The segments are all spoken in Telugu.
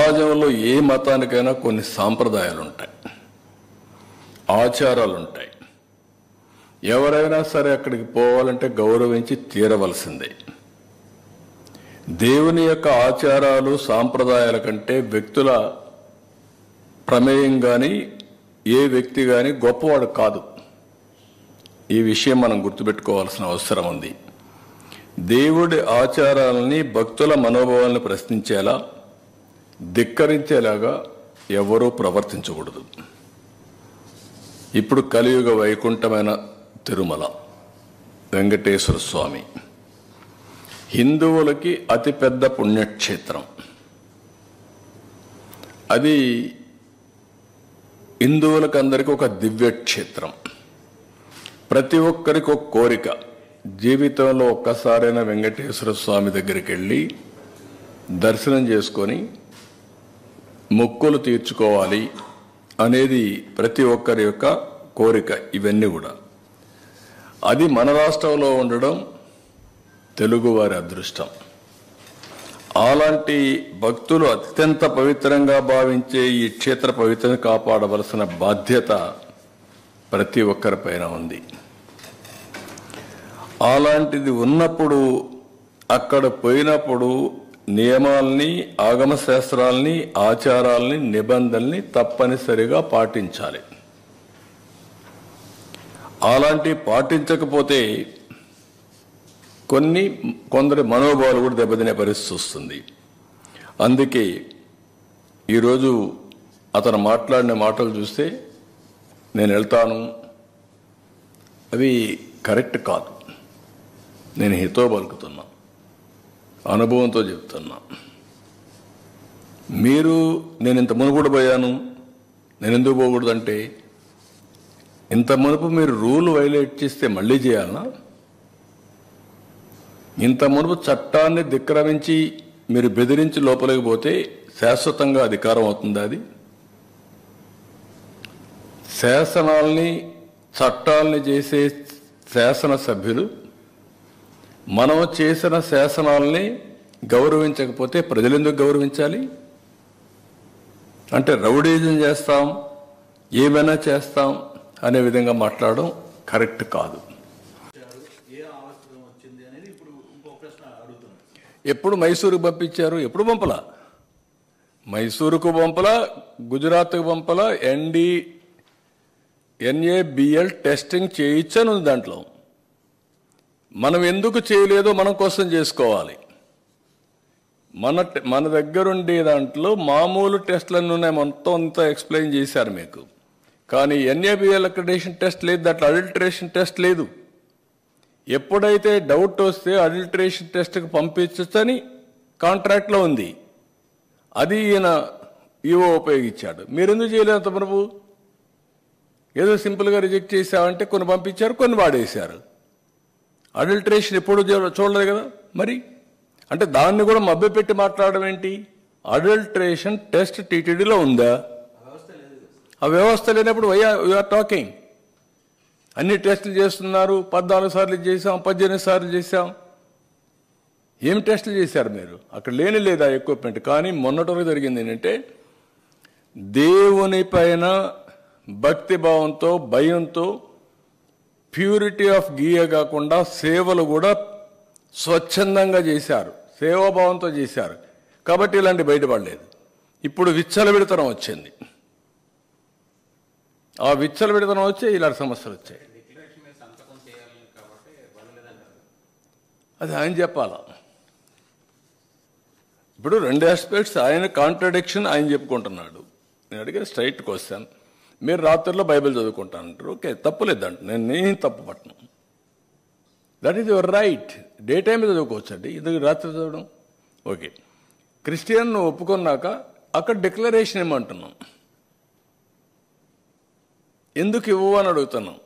సమాజంలో ఏ మతానికైనా కొన్ని సాంప్రదాయాలు ఉంటాయి, ఆచారాలు ఉంటాయి. ఎవరైనా సరే అక్కడికి పోవాలంటే గౌరవించి తీరవలసిందే. దేవుని యొక్క ఆచారాలు సాంప్రదాయాల కంటే వ్యక్తుల ప్రమేయం కానీ ఏ వ్యక్తి కానీ గొప్పవాడు కాదు. ఈ విషయం మనం గుర్తుపెట్టుకోవాల్సిన అవసరం ఉంది. దేవుడి ఆచారాలని భక్తుల మనోభావాలను ప్రశ్నించేలా, ధిక్కరించేలాగా ఎవరూ ప్రవర్తించకూడదు. ఇప్పుడు కలియుగ వైకుంఠమైన తిరుమల వెంకటేశ్వర స్వామి హిందువులకి అతిపెద్ద పుణ్యక్షేత్రం. అది హిందువులకు అందరికీ ఒక దివ్యక్షేత్రం. ప్రతి ఒక్కరికి ఒక కోరిక, జీవితంలో ఒక్కసారైనా వెంకటేశ్వర స్వామి దగ్గరికి వెళ్ళి దర్శనం చేసుకొని మొక్కులు తీర్చుకోవాలి అనేది ప్రతి ఒక్కరి యొక్క కోరిక. ఇవన్నీ కూడా అది మన రాష్ట్రంలో ఉండడం తెలుగువారి అదృష్టం. అలాంటి భక్తులు అత్యంత పవిత్రంగా భావించే ఈ క్షేత్ర పవిత్రను కాపాడవలసిన బాధ్యత ప్రతి ఒక్కరిపైన ఉంది. అలాంటిది ఉన్నప్పుడు అక్కడ పోయినప్పుడు నియమాల్ని, ఆగమ శాస్త్రాల్ని, ఆచారాల్ని, నిబంధనల్ని తప్పనిసరిగా పాటించాలి. అలాంటి పాటించకపోతే కొందరి మనోభావాలు కూడా దెబ్బతినే పరిస్థితి వస్తుంది. అందుకే ఈరోజు అతను మాట్లాడిన మాటలు చూస్తే నేను వెళ్తాను, అవి కరెక్ట్ కాదు. నేను హితో పలుకుతున్నా, అనుభవంతో చెప్తున్నా. మీరు నేను ఇంత మునుపుడు పోయాను, నేను ఎందుకు పోకూడదంటే, ఇంత మునుపు మీరు రూల్ వైలేట్ చేస్తే మళ్ళీ చేయాలనా? ఇంత మునుపు చట్టాన్ని ధిక్కరించి మీరు బెదిరించి లోపలికి పోతే శాశ్వతంగా అధికారం అవుతుందా? అది శాసనాల్ని, చట్టాలని చేసే శాసనసభ్యులు మనం చేసిన శాసనాల్ని గౌరవించకపోతే ప్రజలు ఎందుకు గౌరవించాలి? అంటే రౌడీజం చేస్తాం, ఏమైనా చేస్తాం అనే విధంగా మాట్లాడడం కరెక్ట్ కాదు. ఎప్పుడు మైసూరుకు పంపించారు? ఎప్పుడు పంపలా? మైసూరుకు పంపలా, గుజరాత్కు పంపలా. NABL టెస్టింగ్ చేయించను దాంట్లో. మనం ఎందుకు చేయలేదో మనం కోసం చేసుకోవాలి. మన దగ్గరుండే దాంట్లో మామూలు టెస్టులన్నీ ఉన్నాయి, మొత్తం అంతా ఎక్స్ప్లెయిన్ చేశారు మీకు. కానీ NABL అక్రిడేషన్ టెస్ట్ లేదు, దాంట్లో అడల్టరేషన్ టెస్ట్ లేదు. ఎప్పుడైతే డౌట్ వస్తే అడల్టరేషన్ టెస్ట్కి పంపించని కాంట్రాక్ట్లో ఉంది, అది ఈయన ఈవో ఉపయోగించాడు. మీరెందుకు చేయలేదు ప్రభు? ఏదో సింపుల్గా రిజెక్ట్ చేశామంటే కొన్ని పంపించారు, కొన్ని వాడేశారు. అడల్టరేషన్ ఎప్పుడు చూడలేదు కదా మరి. అంటే దాన్ని కూడా మభ్యపెట్టి మాట్లాడడం ఏంటి? అడల్టరేషన్ టెస్ట్ టీటీడీలో ఉందా? ఆ వ్యవస్థ లేనప్పుడు వీఆర్ టాకింగ్. అన్ని టెస్టులు చేస్తున్నారు. 14 సార్లు చేశాం, 18 సార్లు చేశాం. ఏమి టెస్టులు చేశారు మీరు? అక్కడ లేని లేదా ఎక్విప్మెంట్? కానీ మొన్నటి వరకు జరిగింది ఏంటంటే, దేవుని పైన భక్తిభావంతో, భయంతో, ప్యూరిటీ ఆఫ్ గీయ కాకుండా సేవలు కూడా స్వచ్ఛందంగా చేశారు, సేవాభావంతో చేశారు. కాబట్టి ఇలాంటి బయటపడలేదు. ఇప్పుడు విచ్చలవిడితనం వచ్చింది. ఆ విచ్చలవిడితనం వచ్చే ఇలాంటి సమస్యలు వచ్చాయి. అది ఆయన చెప్పాలా? ఇప్పుడు 2 ఆస్పెక్ట్స్. ఆయన కాంట్రడిక్షన్ ఆయన చెప్పుకుంటున్నాడు. నేను అడిగే స్ట్రైట్ క్వశ్చన్, మీరు రాత్రిలో బైబిల్ చదువుకుంటానంటారు, ఓకే, తప్పులేదంట, నేను తప్పు పట్టను. That is your right. Day time చదువుకోవచ్చు అండి, ఇది రాత్రి చదవడం ఓకే. క్రిస్టియన్ ఒప్పుకున్నాక అక్కడ డిక్లరేషన్ ఏమంటున్నాం, ఎందుకు ఇవ్వు అని అడుగుతున్నాం.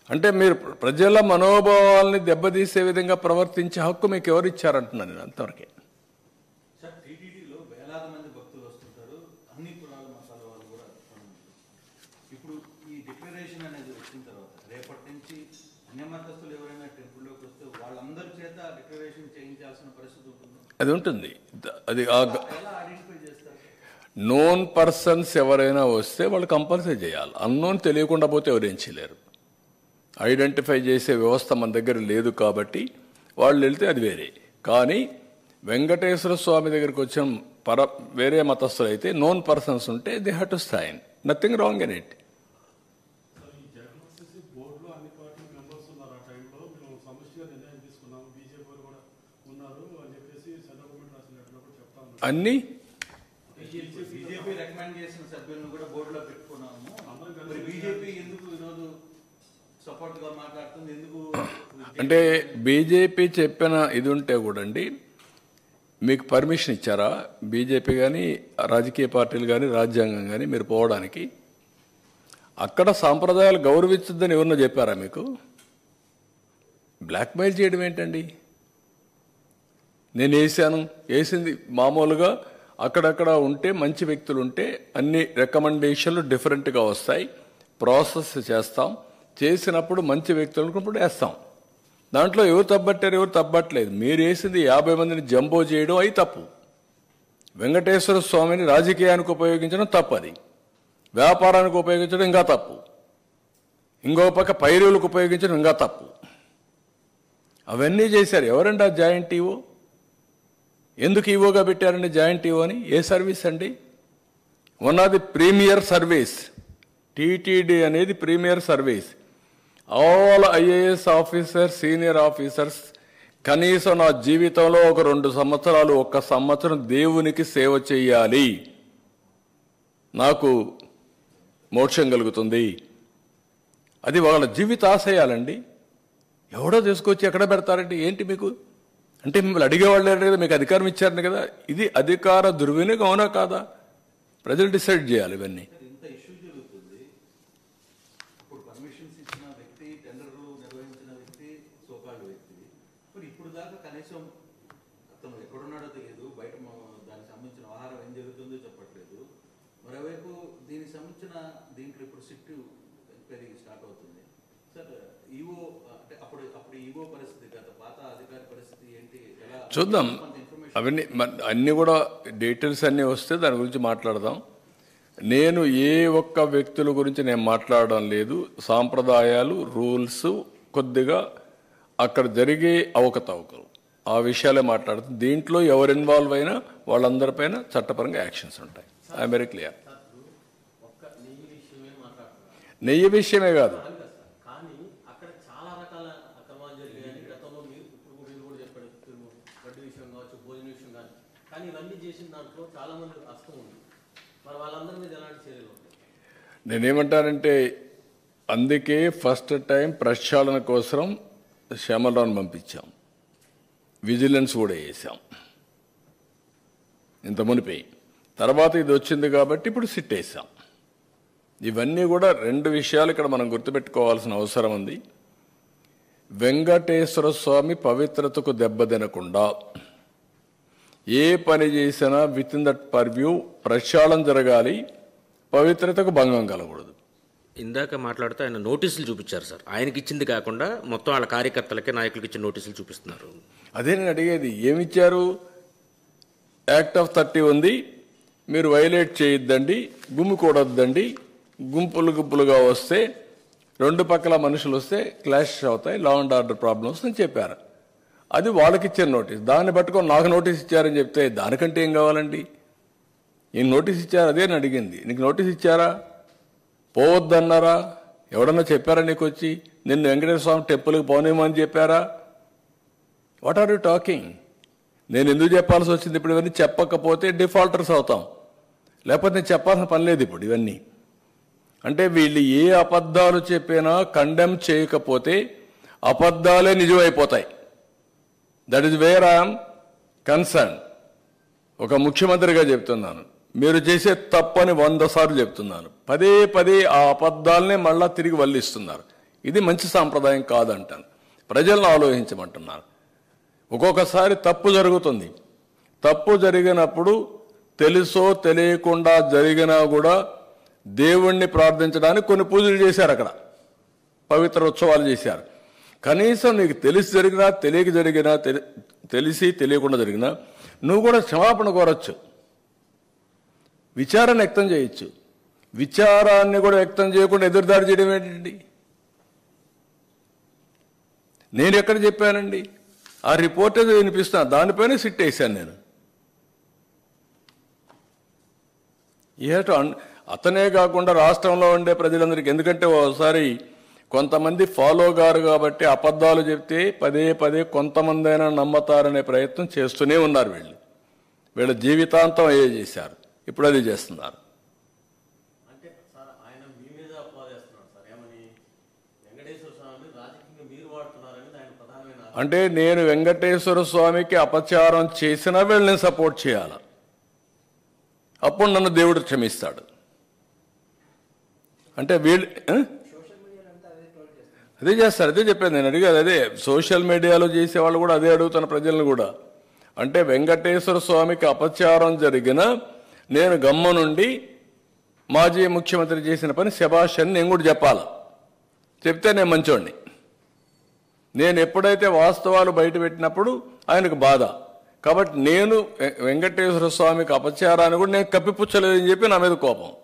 అంటే మీరు ప్రజల మనోభావాల్ని దెబ్బతీసే విధంగా ప్రవర్తించే హక్కు మీకు ఎవరు ఇచ్చారంటున్నాను నేను. అంతవరకే. అది ఉంటుంది. అది నోన్ పర్సన్స్ ఎవరైనా వస్తే వాళ్ళు కంపల్సరీ చేయాలి. అన్నోన్ తెలియకుండా పోతే ఎవరేం చేయలేరు. ఐడెంటిఫై చేసే వ్యవస్థ మన దగ్గర లేదు కాబట్టి వాళ్ళు వెళ్తే అది వేరే. కానీ వెంకటేశ్వర స్వామి దగ్గరికి వచ్చిన వేరే మతస్థులు అయితే నోన్ పర్సన్స్ ఉంటే they have to sign. Nothing wrong in it. అన్ని అంటే బీజేపీ చెప్పిన ఇది ఉంటే కూడా అండి, మీకు పర్మిషన్ ఇచ్చారా బీజేపీ కానీ రాజకీయ పార్టీలు కానీ రాజ్యాంగం కానీ మీరు పోవడానికి? అక్కడ సాంప్రదాయాలు గౌరవించద్దని ఎవరన్నా చెప్పారా మీకు? బ్లాక్మెయిల్ చేయడం ఏంటండి? నేను వేసింది మామూలుగా అక్కడక్కడ ఉంటే మంచి వ్యక్తులు ఉంటే అన్ని రికమెండేషన్లు డిఫరెంట్గా వస్తాయి. ప్రాసెస్ చేస్తాం. చేసినప్పుడు మంచి వ్యక్తులు అనుకున్నప్పుడు వేస్తాం. దాంట్లో ఎవరు తప్పట్టారు, ఎవరు తప్పట్లేదు. మీరు వేసింది 50 మందిని జంబో చేయడం అయి తప్పు. వెంకటేశ్వర స్వామిని రాజకీయానికి ఉపయోగించడం తప్పు. అది వ్యాపారానికి ఉపయోగించడం ఇంకా తప్పు. ఇంకో పక్క పైరులకు ఉపయోగించడం ఇంకా తప్పు. అవన్నీ చేశారు. ఎవరండి ఆ జాయింట్ ఈవో? ఎందుకు ఈవోగా పెట్టారండి జాయింట్ ఈవో అని? ఏ సర్వీస్ అండి? One of the premier service. TTD అనేది premier service. All IAS officers, senior officers కనీసం నా జీవితంలో ఒక 2 సంవత్సరాలు, 1 సంవత్సరం దేవునికి సేవ చేయాలి, నాకు మోక్షం కలుగుతుంది. అది వాళ్ళ జీవిత ఆశయాలండి. ఎవడో తీసుకొచ్చి ఎక్కడ పెడతారంటే ఏంటి మీకు? అంటే మిమ్మల్ని అడిగేవాళ్ళు లేరు కదా, మీకు అధికారం ఇచ్చారని కదా. ఇది అధికార దుర్వినియోగం అవునా కాదా? ప్రజలు డిసైడ్ చేయాలి ఇవన్నీ. చూద్దాం. అవన్నీ అన్నీ కూడా డీటెయిల్స్ అన్నీ వస్తే దాని గురించి మాట్లాడదాం. నేను ఏ ఒక్క వ్యక్తుల గురించి నేను మాట్లాడడం లేదు. సాంప్రదాయాలు, రూల్స్, కొద్దిగా అక్కడ జరిగే అవకతవకలు, ఆ విషయాలే మాట్లాడుతుంది. దీంట్లో ఎవరు ఇన్వాల్వ్ అయినా వాళ్ళందరిపైన చట్టపరంగా యాక్షన్స్ ఉంటాయి. I'm very clear. నెయ్యి విషయమే కాదు, నేనేమంటానంటే అందుకే ఫస్ట్ టైం ప్రక్షాళన కోసం శ్యామలరావుని పంపించాం, విజిలెన్స్ కూడా వేసాం ఇంత మునిపి. తర్వాత ఇది వచ్చింది కాబట్టి ఇప్పుడు సిట్ వేసాం. ఇవన్నీ కూడా 2 విషయాలు ఇక్కడ మనం గుర్తుపెట్టుకోవాల్సిన అవసరం ఉంది. వెంకటేశ్వర స్వామి పవిత్రతకు దెబ్బతినకుండా ఏ పని చేసినా విత్ ఇన్ దట్ పర్వ్యూ ప్రక్షాళన జరగాలి, పవిత్రతకు భంగం కలగకూడదు. ఇందాక మాట్లాడుతూ ఆయన నోటీసులు చూపించారు సార్. ఆయనకి ఇచ్చింది కాకుండా మొత్తం వాళ్ళ కార్యకర్తలకే, నాయకులకి ఇచ్చిన నోటీసులు చూపిస్తున్నారు. అదే నేను అడిగేది, ఏమిచ్చారు? యాక్ట్ ఆఫ్ 30 ఉంది, మీరు వైలేట్ చేయొద్దండి, గుమ్మికూడొద్దండి, గుంపులుగా వస్తే 2 పక్కల మనుషులు వస్తే క్లాష్ అవుతాయి, లా అండ్ ఆర్డర్ ప్రాబ్లమ్స్ అని చెప్పారు. అది వాళ్ళకి ఇచ్చిన నోటీస్. దాన్ని పట్టుకొని నాకు నోటీస్ ఇచ్చారని చెప్తే దానికంటే ఏం కావాలండి? ఈయన నోటీస్ ఇచ్చారు, అదే నేను అడిగింది. నీకు నోటీస్ ఇచ్చారా? పోవద్దన్నారా? ఎవడన్నా చెప్పారా నీకు వచ్చి నిన్ను వెంకటేశ్వర స్వామి టెంపుల్కి పోనేమని చెప్పారా? What are you talking? నేను ఎందుకు చెప్పాల్సి వచ్చింది? ఇప్పుడు ఇవన్నీ చెప్పకపోతే డిఫాల్టర్స్ అవుతాం, లేకపోతే నేను చెప్పాల్సిన పని లేదు ఇప్పుడు ఇవన్నీ. అంటే వీళ్ళు ఏ అబద్ధాలు చెప్పినా కండెమ్ చేయకపోతే అబద్ధాలే నిజమైపోతాయి. That is where I'm concern. ఒక ముఖ్యమంత్రిగా చెప్తున్నాను, మీరు చేసే తప్పని 100 సార్లు చెప్తున్నాను. పదే ఆ అబద్ధాలనే మళ్ళా తిరిగి వల్లిస్తున్నారు. ఇది మంచి సాంప్రదాయం కాదంటాను. ప్రజలను ఆలోచించమంటున్నాను. ఒక్కొక్కసారి తప్పు జరుగుతుంది. తప్పు జరిగినప్పుడు తెలుసో తెలియకుండా జరిగినా కూడా దేవుణ్ణి ప్రార్థించడానికి కొన్ని పూజలు చేశారు, అక్కడ పవిత్ర ఉత్సవాలు చేశారు. కనీసం నీకు తెలిసి జరిగినా తెలియక జరిగినా, తెలిసి తెలియకుండా జరిగినా నువ్వు కూడా క్షమాపణ కోరచ్చు. విచారాన్ని వ్యక్తం చేయొచ్చు. విచారాన్ని కూడా వ్యక్తం చేయకుండా ఎదురుదాడి చేయడం ఏంటండి? నేను ఎక్కడ చెప్పానండి? ఆ రిపోర్ట్ ఏదో వినిపిస్తాను, దానిపైన సిట్ వేశాను నేను. అతనే కాకుండా రాష్ట్రంలో ఉండే ప్రజలందరికీ, ఎందుకంటే ఒకసారి కొంతమంది ఫాలో గారు కాబట్టి అబద్ధాలు చెప్తే పదే పదే కొంతమంది అయినా నమ్మతారనే ప్రయత్నం చేస్తూనే ఉన్నారు. వీళ్ళ జీవితాంతం అయ్యే చేశారు, ఇప్పుడు అది చేస్తున్నారు. అంటే నేను వెంకటేశ్వర స్వామికి అపచారం చేసినా వీళ్ళని సపోర్ట్ చేయాలి, అప్పుడు నన్ను దేవుడు క్షమిస్తాడు. అంటే వీళ్ళు అదే చేస్తారు, అదే చెప్పాను నేను. అడిగాను అదే, సోషల్ మీడియాలో చేసేవాళ్ళు కూడా అదే అడుగుతున్న ప్రజలను కూడా. అంటే వెంకటేశ్వర స్వామికి అపచారం జరిగిన నేను గమ్మ నుండి మాజీ ముఖ్యమంత్రి చేసిన పని శభాష్ అని నేను కూడా చెప్పాలి. చెప్తే నేను మంచోడిని. నేను ఎప్పుడైతే వాస్తవాలు బయట పెట్టినప్పుడు ఆయనకు బాధ. కాబట్టి నేను వెంకటేశ్వర స్వామికి అపచారాన్ని కూడా నేను కప్పిపుచ్చలేదని చెప్పి నా మీద కోపం.